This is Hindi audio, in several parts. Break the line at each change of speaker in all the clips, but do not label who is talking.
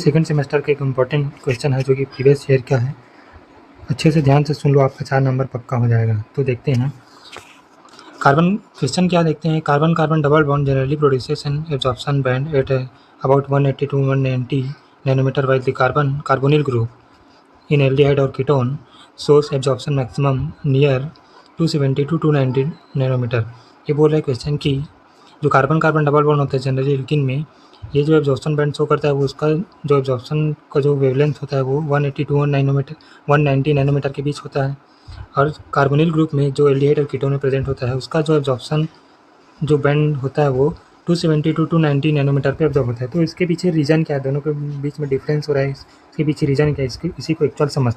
सेकंड सेमेस्टर का एक इम्पॉर्टेंट क्वेश्चन है जो कि प्रीवियस ईयर का है। अच्छे से ध्यान से सुन लो, आपका 4 नंबर पक्का हो जाएगा। तो देखते हैं कार्बन क्वेश्चन क्या देखते हैं। Carbon carbon double bond generally produces an absorption band at about 180 to 190 nanometer, while the carbonyl group in aldehyde और ketone source absorption maximum near 270 to 290 nanometer. ये बोल रहा है क्वेश्चन की जो कार्बन कार्बन डबल बॉन्ड होता है जनरली एल्किन में, ये जो एब्जॉर्प्शन बैंड शो करता है वो उसका जो एब्जॉर्प्शन का जो वेवलेंथ होता है वो 180 to 190 नैनोमीटर के बीच होता है। और कार्बोनिल ग्रुप में जो एल्डिहाइड और कीटोन में प्रेजेंट होता है उसका जो एब्जॉर्प्शन जो बैंड होता है वो 270 to 290 नैनोमीटर पे ऑब्जर्व होता है। तो इसके पीछे रीज़न क्या है, दोनों के बीच में डिफरेंस हो रहा है, इसके पीछे रीज़न क्या है, इसी को एक्चुअल समझ।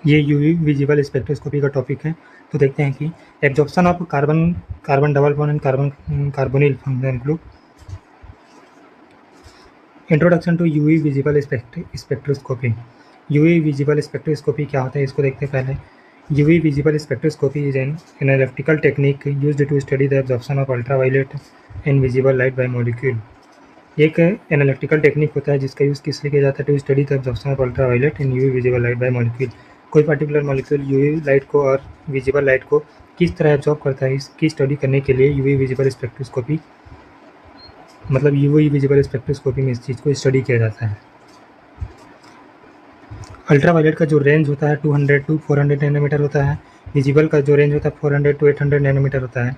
ये यूवी विजिबल स्पेक्ट्रोस्कोपी का टॉपिक है। तो देखते हैं कि absorption of carbon carbon double bond and carbonyl functional group. Introduction to UV visible spectroscopy. UV visible spectroscopy क्या होता है इसको देखते हैं पहले। UV visible spectroscopy is an analytical technique used to study the absorption of ultraviolet and visible light by molecule. एक एनालिटिकल टेक्निक होता है जिसका यूज़ किस लिए किया जाता है, to study the absorption of ultraviolet and UV visible light by molecule. कोई पर्टिकुलर मॉलिक्यूल यूवी लाइट को और विजिबल लाइट को किस तरह एब्जॉर्ब करता है, इसकी स्टडी करने के लिए यूवी विजिबल स्पेक्ट्रोस्कोपी मतलब यूवी विजिबल स्पेक्ट्रोस्कोपी में इस चीज़ को स्टडी किया जाता है। अल्ट्रावायलेट का जो रेंज होता है 200 to 400 नैनोमीटर होता है। विजिबल का जो रेंज होता है 400 to 800 नैनोमीटर होता है।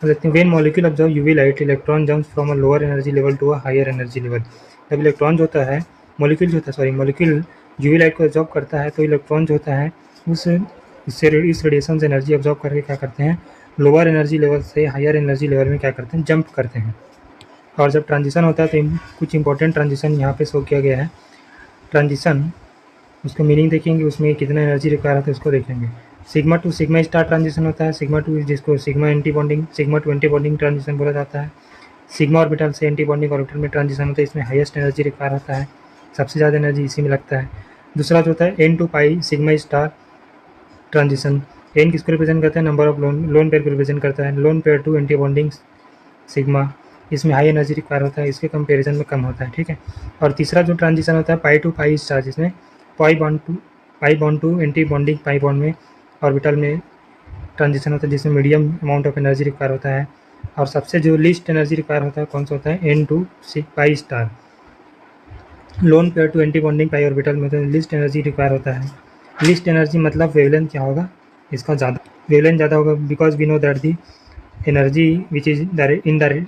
तो देखते हैं when molecule observe UV light electron jumps from a lower energy level to a higher energy level. जब इलेक्ट्रॉन जो होता है मॉलिक्यूल यूवी लाइट को ऑब्जर्व करता है तो इलेक्ट्रॉन जो होता है इस रेडिएशन से एनर्जी ऑब्जर्व करके क्या करते हैं, लोअर एनर्जी लेवल से हायर एनर्जी लेवल में क्या करते हैं, जंप करते हैं। और जब ट्रांजिशन होता है तो कुछ इंपॉर्टेंट ट्रांजिशन यहाँ पे शो किया गया है। ट्रांजिशन उसका मीनिंग देखेंगे, उसमें कितना एनर्जी रिक्वायर होता है उसको देखेंगे। Sigma two sigma star transition होता है। सिग्मा टू जिसको sigma two anti bonding transition बोला जाता है। सिग्मा ऑर्बिटल से एंटी बॉन्डिंग ऑर्बिटल में ट्रांजिशन होता है, इसमें हाईएस्ट एनर्जी रिक्वायर होता है, सबसे ज़्यादा एनर्जी इसी में लगता है। दूसरा जो होता है n to pi sigma star transition. N किसको रिप्रेजेंट करता है, नंबर ऑफ लोन पेयर को रिप्रेजेंट करता है। Lone pair to anti bonding sigma, इसमें हाई एनर्जी रिक्वायर होता है, इसके कंपेरिजन में कम होता है, ठीक है। और तीसरा जो ट्रांजिशन होता है पाई टू पाई स्टार, जिसमें pi bond to anti bonding pi bond में ऑर्बिटल में ट्रांजिशन होता है, जिसमें medium amount of energy require होता है। और सबसे जो लीस्ट एनर्जी रिक्वायर होता है कौन सा होता है, n to pi star. Lone pair to anti bonding pi orbital में तो लीस्ट एनर्जी रिक्वायर होता है। लीस्ट एनर्जी मतलब वेवलेंथ क्या होगा, इसका ज़्यादा वेवलेंथ ज़्यादा होगा, because we know that the energy which is in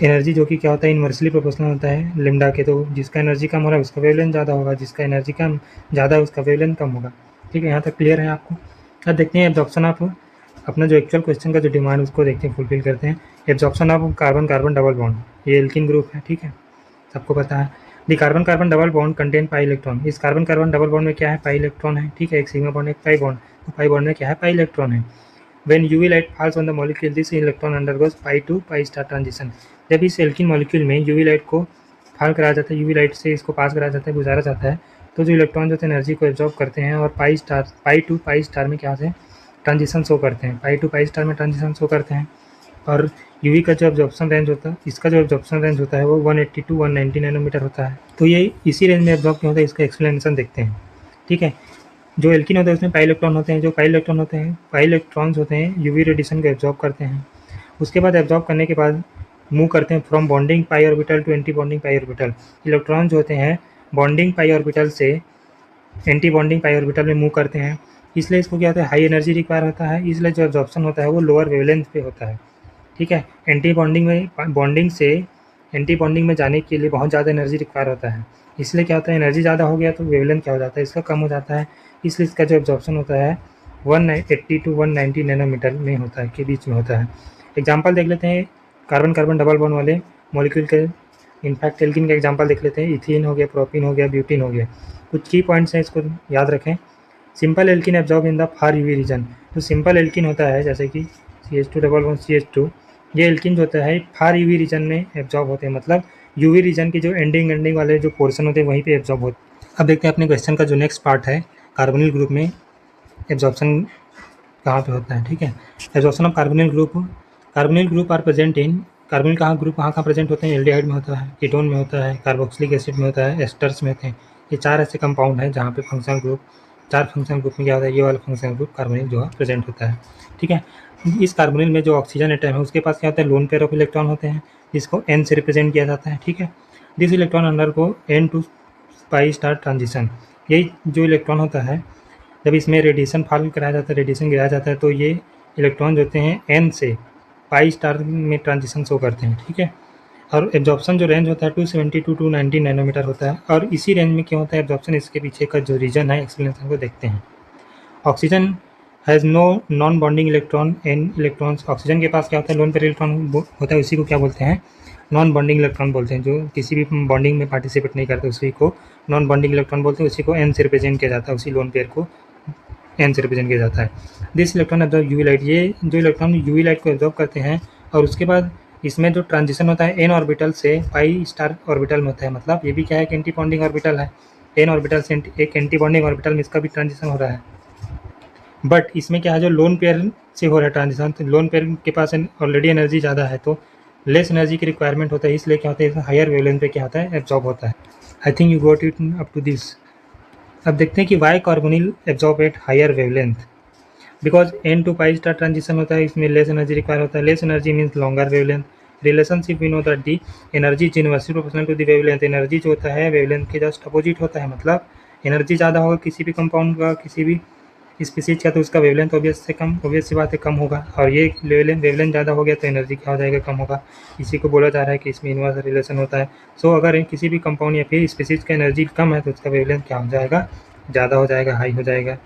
energy जो कि क्या होता है, इनवर्सली प्रोपोर्शनल होता है लिम्डा के। तो जिसका एनर्जी कम हो रहा है उसका वेवलेंथ ज़्यादा होगा, जिसका एनर्जी कम ज़्यादा है उसका वेवलेंथ कम होगा, ठीक है। यहाँ तक क्लियर है आपको। अब देखते हैं एब्जॉर्प्शन ऑफ अपना जो एक्चुअल क्वेश्चन का जो डिमांड उसको देखते हैं, फुलफिल करते हैं। Absorption of carbon carbon double bond, ये एल्किन ग्रुप है, ठीक है, सबको पता है। दी carbon carbon double bond contain pi electron. इस कार्बन कार्बन डबल बॉन्ड में क्या है, पाई इलेक्ट्रॉन है, ठीक है, एक सिग्मा बॉन्ड एक पाई बॉन्ड। तो पाई बॉन्ड में क्या है, पाई इलेक्ट्रॉन है। When UV light falls on the molecule, this electron undergoes pi to pi star transition। जब इस एल्किन मॉलिक्यूल में यूवी लाइट को फाल कराया जाता है, यूवी लाइट से इसको पास कराया जाता है, गुजारा जाता है, तो जो इलेक्ट्रॉन जो एनर्जी को एब्जॉर्ब करते हैं और पाई टू पाई स्टार में क्या होते हैं, ट्रांजिशन शो करते हैं, पाई टू पाई स्टार में ट्रांजिशन शो करते हैं। और यूवी का जो एब्जॉर्प्शन रेंज होता है, इसका जो एब्जॉर्प्शन रेंज होता है वो 180 to 190 नैनोमीटर होता है। तो ये इसी रेंज में एब्जॉर्ब क्यों होता है, इसका एक्सप्लेनेशन देखते हैं, ठीक है। जो एल्किन होता है उसमें पाई इलेक्ट्रॉन होते हैं, जो पाई इलेक्ट्रॉन्स होते हैं यूवी रेडिएशन को एब्जॉर्ब करते हैं। उसके बाद एब्जॉर्ब करने के बाद मूव करते हैं from bonding pi orbital to anti bonding pi orbital. Electron जो होते हैं बॉन्डिंग पाई ऑर्बिटल से एंटी बॉन्डिंग पाई ऑर्बिटल में मूव करते हैं, इसलिए इसको क्या होता है, हाई एनर्जी रिक्वायर होता है, इसलिए जो एब्जॉर्प्शन होता है वो लोअर वेवलेंथ पे होता है, ठीक है। एंटी बॉन्डिंग में जाने के लिए बहुत ज़्यादा एनर्जी रिक्वायर होता है, इसलिए क्या होता है, एनर्जी ज़्यादा हो गया तो वेवलेंथ क्या हो जाता है, इसका कम हो जाता है, इसलिए इसका जो एब्जॉर्प्शन होता है 180 to 190 नैनोमीटर में होता है, के बीच में होता है। एग्जाम्पल देख लेते हैं कार्बन कार्बन डबल बॉन्ड वाले मॉलिक्यूल के। इनफैक्ट एल्किन का एग्जाम्पल देख लेते हैं, इथीन हो गया, प्रोपीन हो गया, ब्यूटीन हो गया। कुछ की पॉइंट्स हैं, इसको याद रखें। Simple alkene absorb in the far UV region. तो सिंपल एल्किन होता है जैसे कि CH2 डबल बॉन्ड CH2, ये एल्किन जो होता है फार यूवी रीजन में एब्जॉर्ब होते हैं, मतलब यूवी रीजन के जो एंडिंग वाले जो पोर्शन होते हैं वहीं पे एब्जॉर्ब होते हैं। अब देखते हैं अपने क्वेश्चन का जो नेक्स्ट पार्ट है, कार्बोनिल ग्रुप में एब्जॉर्प्शन कहाँ पे होता है, ठीक है। Absorption of carbonyl group are present in carbonyl कहाँ ग्रुप कहाँ प्रेजेंट होते हैं, एल्डिहाइड में होता है, कीटोन में होता है, कार्बोक्सिलिक एसिड में होता है, एस्टर्स में होते हैं। ये 4 ऐसे कंपाउंड हैं जहाँ पे फंक्शनल ग्रुप 4 फंक्शनल ग्रुप में क्या होता है, ये वाला फंक्शनल ग्रुप कार्बोनिल जो है प्रेजेंट होता है। ठीक है, इस कार्बोनिल में जो ऑक्सीजन एटम है उसके पास क्या होता है, लोन पेयर ऑफ इलेक्ट्रॉन होते हैं जिसको n से रिप्रेजेंट किया जाता है। ठीक है, दिस इलेक्ट्रॉन अंडर को n to pi star transition. यही जो इलेक्ट्रॉन होता है जब इसमें रेडिएशन फॉल कराया जाता है, रेडिएशन गिराया जाता है, तो ये इलेक्ट्रॉन जो होते हैं n से पाई स्टार में ट्रांजिशन शो करते हैं। ठीक है, और एब्जॉर्प्शन जो रेंज होता है 270 टू 290 नैनोमीटर होता है। और इसी रेंज में क्या होता है एब्जॉर्प्शन, इसके पीछे का जो रीजन है एक्सप्लेनेशन को देखते हैं। Oxygen has no non bonding electron n electrons. Oxygen के पास क्या होता है, लोन पेयर इलेक्ट्रॉन होता है, उसी को क्या बोलते हैं, नॉन बॉन्डिंग इलेक्ट्रॉन बोलते हैं। जो किसी भी बॉन्डिंग में पार्टिसिपेट नहीं करते उसी को नॉन बॉन्डिंग इलेक्ट्रॉन बोलते हैं। उसी को एन से रिप्रेजेंट किया जाता है, उसी लोन पेयर को एन से रिप्रेजेंट किया जाता है। This electron absorb UV light. ये जो इलेक्ट्रॉन यूवी लाइट को एब्जॉर्ब करते हैं और उसके बाद इसमें जो ट्रांजिशन होता है एन ऑर्बिटल से पाई स्टार ऑर्बिटल में होता है। मतलब ये भी क्या है, एक एंटी बॉन्डिंग ऑर्बिटल है, एन ऑर्बिटल से एक एंटी बॉन्डिंग ऑर्बिटल में इसका भी ट्रांजिशन हो रहा है। बट इसमें क्या है, जो लोन पेयर से हो रहा है ट्रांजिशन, तो लोन पेयर के पास ऑलरेडी एनर्जी ज़्यादा है तो लेस एनर्जी की रिक्वायरमेंट होता है, इसलिए क्या होता है हायर वेवलेंथ पे क्या होता है एब्जॉर्ब होता है। I think you got it up to this. अब देखते हैं कि why carbonyl absorb at higher wavelength. Because n to pi star transition होता है, इसमें लेस एनर्जी रिक्वायर होता है। Less energy means longer wavelength. Relationship we know that the energy is inversely proportional to the wavelength. Energy जो होता है वेवलेंथ के जस्ट अपोजिट होता है। मतलब एनर्जी ज़्यादा होगा किसी भी कंपाउंड का, किसी भी स्पीसीज का, तो उसका वेवलेंथ ऑब्वियस सी बात है कम होगा। और ये वेवलेंथ ज़्यादा हो गया तो एनर्जी क्या हो जाएगा, कम होगा। इसी को बोला जा रहा है कि इसमें इनवर्स रिलेशन होता है। सो अगर किसी भी कंपाउंड या फिर स्पीसीज का एनर्जी कम है तो उसका वेवलेंथ क्या हो जाएगा, ज़्यादा हो जाएगा, हाई हो जाएगा।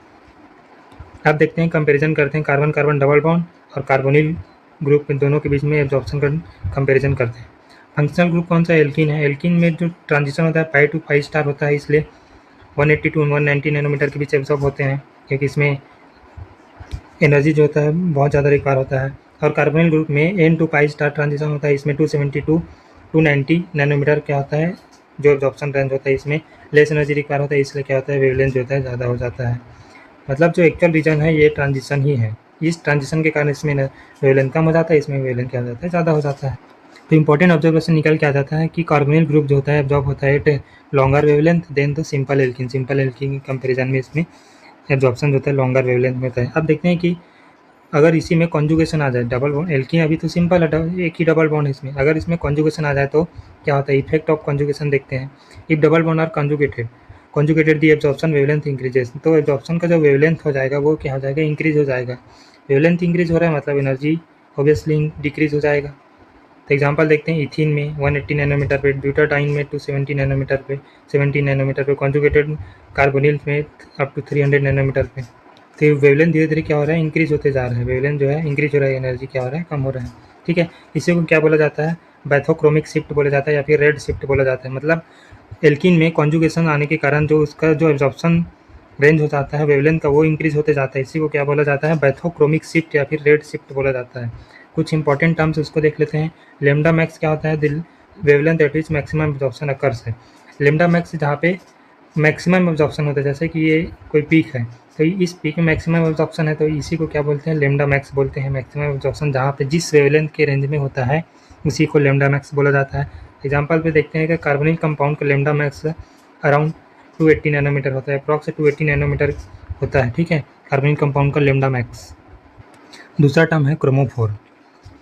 अब देखते हैं, कंपैरिजन करते हैं कार्बन कार्बन डबल बॉन्ड और कार्बोनिल ग्रुप, इन दोनों के बीच में एब्जॉर्प्शन का कंपैरिजन करते हैं। फंक्शनल ग्रुप कौन सा है, एल्कीन है। एल्कीन में जो ट्रांजिशन होता है पाई टू पाई स्टार होता है, इसलिए 180 टू 190 नैनोमीटर के बीच एब्जॉर्ब होते हैं, क्योंकि इसमें एनर्जी जो होता है बहुत ज़्यादा रिक्वायर होता है। और कार्बोनिल ग्रुप में n to pi star transition होता है, इसमें 270 टू 290 नैनोमीटर क्या होता है जो एब्जॉर्प्शन रेंज होता है, इसमें लेस एनर्जी रिक्वायर होता है, इसलिए क्या होता है वेवलेंथ जो होता है ज़्यादा हो जाता है। मतलब जो एक्चुअल रीजन है ये ट्रांजिशन ही है। इस ट्रांजिशन के कारण इसमें वेवलेंथ कम हो जाता है, इसमें वेवलेंथ क्या हो जाता है, ज़्यादा हो जाता है। तो इंपॉर्टेंट ऑब्जर्वेशन निकल के आ जाता है कि कार्बोनिल ग्रुप जो होता है एब्जॉर्ब होता है एट लॉन्गर वेवलेंथ देन तो सिंपल एल्कीन। सिंपल एल्कीन के कंपेरिजन में इसमें एब्जॉर्प्शन जो होता है लॉन्गर वेवलेंथ में होता है। अब देखते हैं कि अगर इसी में कॉन्जुगेशन आ जाए, डबल बॉन्ड, एल्कीन अभी तो सिंपल है, एक ही डबल बॉन्ड है इसमें, अगर इसमें कॉन्जुगेशन आ जाए तो क्या होता है, इफेक्ट ऑफ कॉन्जुगेशन देखते हैं। If double bond are conjugated the absorption wavelength increases. तो एब्जॉर्प्शन का जो वेवलेंथ हो जाएगा वो क्या हो जाएगा, इंक्रीज हो जाएगा। वेवलेंथ इंक्रीज हो रहा है मतलब एनर्जी ऑब्वियसली डिक्रीज हो जाएगा। तो एग्जांपल देखते हैं, इथीन में 180 नैनोमीटर पे, ब्यूटाडाइन में 270 नैनोमीटर पे, 70 नैनोमीटर पे, कॉन्जुगेटेड कार्बोनिल में अप टू 300 नैनोमीटर पे। तो वेवलेंथ धीरे धीरे क्या हो रहा है, इंक्रीज होते जा रहा है। वेवलेंथ जो है इंक्रीज हो रहा है, एनर्जी क्या हो रहा है, कम हो रहा है। ठीक है, इसी को क्या बोला जाता है, बैथोक्रोमिक शिफ्ट बोला जाता है या फिर रेड शिफ्ट बोला जाता है। मतलब एल्कीन में कॉन्जुगेशन आने के कारण जो उसका जो एब्जॉर्प्शन रेंज हो जाता है वेवलेंथ का, वो इंक्रीज होते जाता है। इसी को क्या बोला जाता है, बैथोक्रोमिक शिफ्ट या फिर रेड शिफ्ट बोला जाता है। कुछ इंपॉर्टेंट टर्म्स उसको देख लेते हैं। लेमडा मैक्स क्या होता है, दिल वेवलेंथ एट विच मैक्सिमम एब्जॉर्प्शन अकर्स है। लेमडा मैक्स जहाँ पे मैक्सिमम एब्जॉर्प्शन होता है, जैसे कि ये कोई पीक है तो इस पीक में मैक्सिमम एब्जॉर्प्शन है, तो इसी को क्या बोलते हैं, लेमडा मैक्स बोलते हैं। मैक्सिमम एब्जॉर्प्शन जहाँ पे जिस वेवलेंथ के रेंज में होता है उसी को लेमडा मैक्स बोला जाता है। एग्जाम्पल पे देखते हैं कि कार्बोनिल कंपाउंड का लेमडा मैक्स अराउंड 280 नैनोमीटर होता है, अप्रॉक्स 280 नैनोमीटर होता है। ठीक है, कार्बोनिल कंपाउंड का लेमडा मैक्स। दूसरा टर्म है क्रोमोफोर।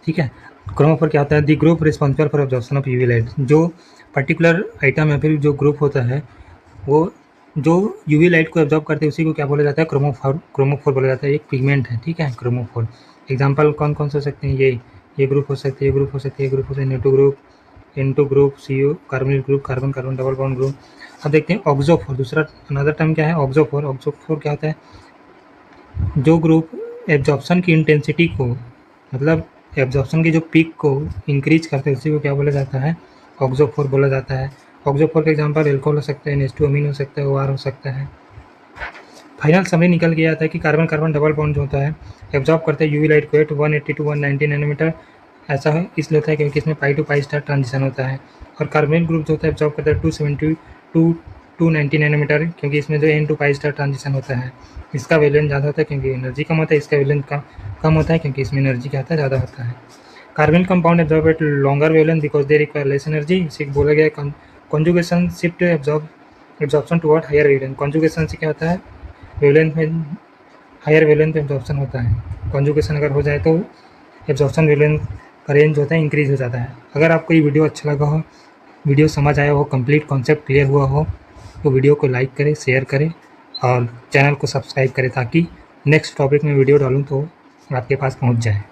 ठीक है, क्रोमोफोर क्या होता है, दी group responsible for absorption of UV light. जो पर्टिकुलर आइटम या फिर जो ग्रुप होता है वो जो यूवी लाइट को एब्जॉर्ब करते हैं उसी को क्या बोला जाता है, क्रोमोफोर बोला जाता है। एक पिगमेंट है, ठीक है, क्रोमोफोर। एग्जाम्पल कौन कौन से हो सकते हैं, ये ग्रुप हो सकते हैं, ये ग्रुप हो सकते हैं, ये ग्रुप हो सकते हैं, N2 group, CO carbonyl group, carbon carbon double bond group. अब देखते हैं ऑक्सोफोर। दूसरा अनदर टर्म क्या है, ऑक्सोफोर। ऑक्सोफोर क्या होता है, जो ग्रुप एब्जॉर्प्शन की इंटेंसिटी को, मतलब एब्जॉर्प्शन की जो पीक को इंक्रीज करते हैं उसी को क्या बोला जाता है, ऑक्सोफोर बोला जाता है। ऑक्सोफोर के एग्जांपल एल्कोहल हो सकता है, NH2 अमीन हो सकता है, OR हो सकता है। फाइनल समरी निकल के आता है कि कार्बन कार्बन डबल बॉन्ड जो होता है एब्जॉर्ब करते हैं यूवी लाइट को एट 180 टू 190 नैनोमीटर। ऐसा है इसलिए होता है क्योंकि इसमें पाई टू पाई स्टार ट्रांजिशन होता है। और कार्बोनिल ग्रुप जो होता है एब्जॉर्ब करता है 270 टू 290 नैनोमीटर, क्योंकि इसमें जो N to pi star transition होता है। इसका वेवलेंथ ज़्यादा होता है क्योंकि एनर्जी कम होता है, इसका वेवलेंथ कम होता है क्योंकि इसमें एनर्जी क्या होता है, ज़्यादा होता है। Carbon compound absorb at longer wavelength because they require less energy. इसे बोला गया है conjugation shift absorption toward higher wavelength. Conjugation से क्या होता है, वेवलेंथ में हायर वेवलेंथ पे एब्जॉर्प्शन होता है। कॉन्जुगेशन अगर हो जाए तो एब्जॉर्प्शन वेवलेंथ का रेंज होता है इंक्रीज हो जाता है। अगर आपको ये वीडियो अच्छा लगा हो, वीडियो समझ आया हो, कंप्लीट कॉन्सेप्ट क्लियर हुआ हो, तो वीडियो को लाइक करें, शेयर करें और चैनल को सब्सक्राइब करें ताकि नेक्स्ट टॉपिक में वीडियो डालूँ तो आपके पास पहुंच जाए।